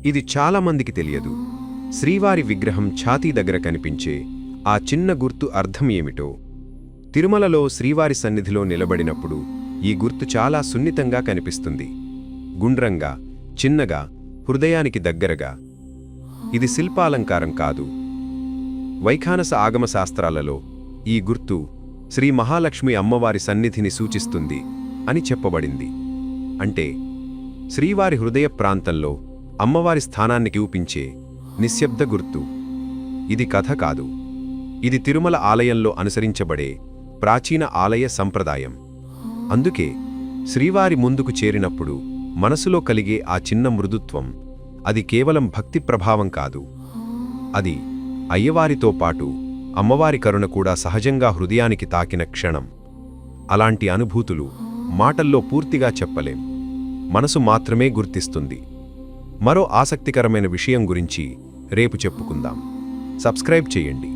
ఇది చాలామందికి తెలియదు. శ్రీవారి విగ్రహం ఛాతీ దగ్గర కనిపించే ఆ చిన్న గుర్తు అర్థం ఏమిటో. తిరుమలలో శ్రీవారి సన్నిధిలో నిలబడినప్పుడు ఈ గుర్తు చాలా సున్నితంగా కనిపిస్తుంది. గుండ్రంగా, చిన్నగా, హృదయానికి దగ్గరగా. ఇది శిల్పాలంకారం కాదు. వైఖానస ఆగమశాస్త్రాలలో ఈ గుర్తు శ్రీ మహాలక్ష్మి అమ్మవారి సన్నిధిని సూచిస్తుంది అని చెప్పబడింది. అంటే శ్రీవారి హృదయ ప్రాంతంలో అమ్మవారి స్థానాన్ని చూపించే నిశ్శబ్ద గుర్తు. ఇది కథ కాదు. ఇది తిరుమల ఆలయంలో అనుసరించబడే ప్రాచీన ఆలయ సంప్రదాయం. అందుకే శ్రీవారి ముందుకు చేరినప్పుడు మనసులో కలిగే ఆ చిన్న మృదుత్వం, అది కేవలం భక్తి ప్రభావం కాదు. అది అయ్యవారితో పాటు అమ్మవారి కరుణ కూడా సహజంగా హృదయానికి తాకిన క్షణం. అలాంటి అనుభూతులు మాటల్లో పూర్తిగా చెప్పలేం, మనసు మాత్రమే గుర్తిస్తుంది. మరో ఆసక్తికరమైన విషయం గురించి రేపు చెప్పుకుందాం. సబ్స్క్రైబ్ చేయండి.